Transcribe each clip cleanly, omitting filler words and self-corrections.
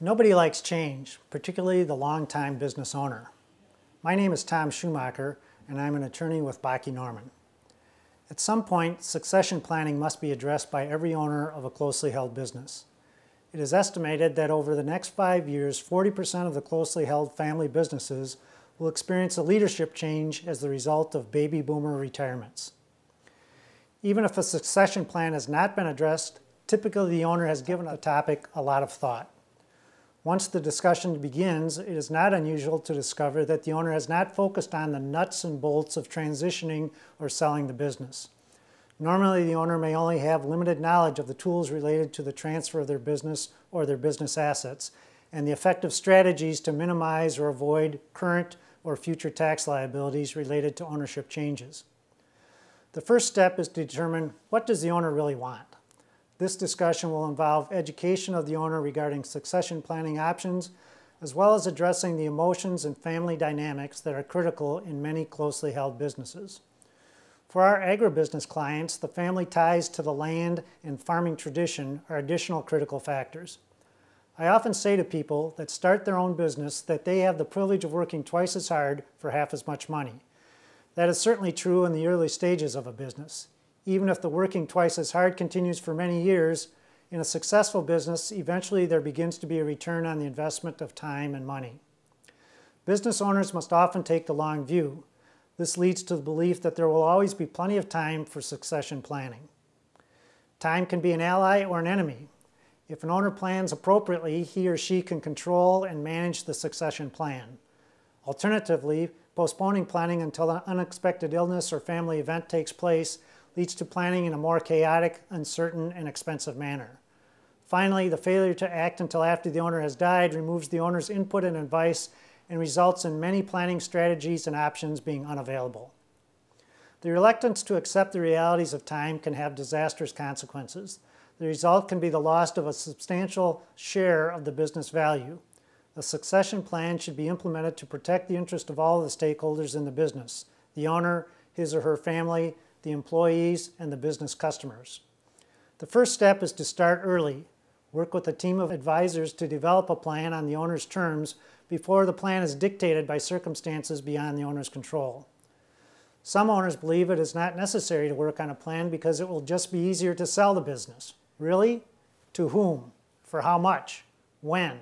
Nobody likes change, particularly the long-time business owner. My name is Tom Schumacher, and I'm an attorney with Bakke Norman. At some point, succession planning must be addressed by every owner of a closely held business. It is estimated that over the next 5 years, 40% of the closely held family businesses will experience a leadership change as the result of baby boomer retirements. Even if a succession plan has not been addressed, typically the owner has given the topic a lot of thought. Once the discussion begins, it is not unusual to discover that the owner has not focused on the nuts and bolts of transitioning or selling the business. Normally, the owner may only have limited knowledge of the tools related to the transfer of their business or their business assets and the effective strategies to minimize or avoid current or future tax liabilities related to ownership changes. The first step is to determine, what does the owner really want? This discussion will involve education of the owner regarding succession planning options, as well as addressing the emotions and family dynamics that are critical in many closely held businesses. For our agribusiness clients, the family ties to the land and farming tradition are additional critical factors. I often say to people that start their own business that they have the privilege of working twice as hard for half as much money. That is certainly true in the early stages of a business. Even if the working twice as hard continues for many years, in a successful business, eventually there begins to be a return on the investment of time and money. Business owners must often take the long view. This leads to the belief that there will always be plenty of time for succession planning. Time can be an ally or an enemy. If an owner plans appropriately, he or she can control and manage the succession plan. Alternatively, postponing planning until an unexpected illness or family event takes place leads to planning in a more chaotic, uncertain, and expensive manner. Finally, the failure to act until after the owner has died removes the owner's input and advice and results in many planning strategies and options being unavailable. The reluctance to accept the realities of time can have disastrous consequences. The result can be the loss of a substantial share of the business value. A succession plan should be implemented to protect the interest of all the stakeholders in the business: the owner, his or her family, the employees, and the business customers. The first step is to start early. Work with a team of advisors to develop a plan on the owner's terms before the plan is dictated by circumstances beyond the owner's control. Some owners believe it is not necessary to work on a plan because it will just be easier to sell the business. Really? To whom? For how much? When?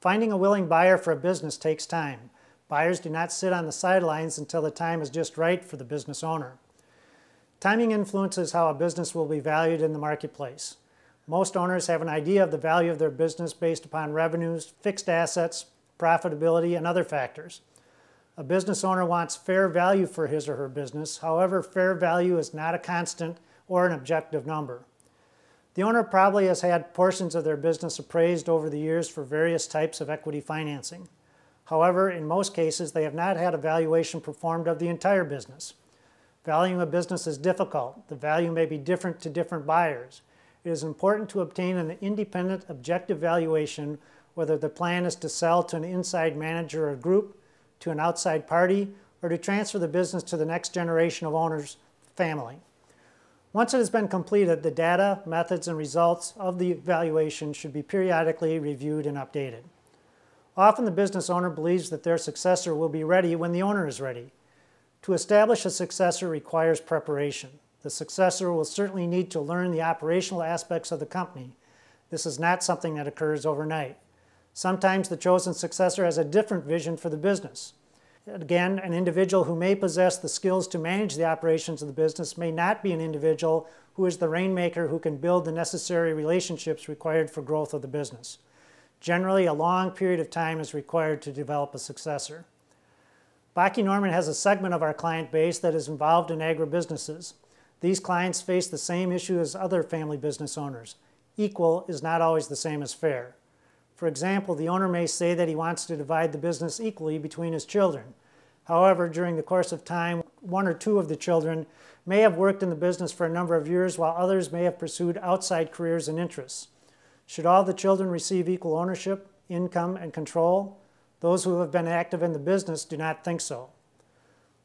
Finding a willing buyer for a business takes time. Buyers do not sit on the sidelines until the time is just right for the business owner. Timing influences how a business will be valued in the marketplace. Most owners have an idea of the value of their business based upon revenues, fixed assets, profitability, and other factors. A business owner wants fair value for his or her business. However, fair value is not a constant or an objective number. The owner probably has had portions of their business appraised over the years for various types of equity financing. However, in most cases, they have not had a valuation performed of the entire business. Valuing a business is difficult. The value may be different to different buyers. It is important to obtain an independent, objective valuation, whether the plan is to sell to an inside manager or group, to an outside party, or to transfer the business to the next generation of owners' family. Once it has been completed, the data, methods, and results of the valuation should be periodically reviewed and updated. Often the business owner believes that their successor will be ready when the owner is ready. To establish a successor requires preparation. The successor will certainly need to learn the operational aspects of the company. This is not something that occurs overnight. Sometimes the chosen successor has a different vision for the business. Again, an individual who may possess the skills to manage the operations of the business may not be an individual who is the rainmaker who can build the necessary relationships required for growth of the business. Generally, a long period of time is required to develop a successor. Bakke Norman has a segment of our client base that is involved in agribusinesses. These clients face the same issue as other family business owners. Equal is not always the same as fair. For example, the owner may say that he wants to divide the business equally between his children. However, during the course of time, one or two of the children may have worked in the business for a number of years, while others may have pursued outside careers and interests. Should all the children receive equal ownership, income, and control? Those who have been active in the business do not think so.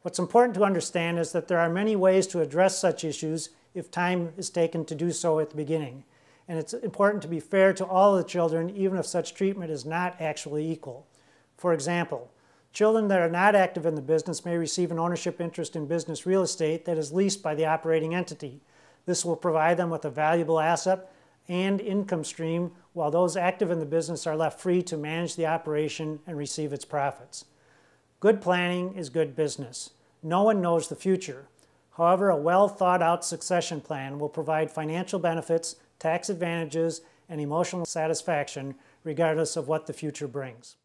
What's important to understand is that there are many ways to address such issues if time is taken to do so at the beginning. and it's important to be fair to all of the children, even if such treatment is not actually equal. For example, children that are not active in the business may receive an ownership interest in business real estate that is leased by the operating entity. This will provide them with a valuable asset and income stream, while those active in the business are left free to manage the operation and receive its profits. Good planning is good business. No one knows the future. However, a well thought out succession plan will provide financial benefits, tax advantages, and emotional satisfaction regardless of what the future brings.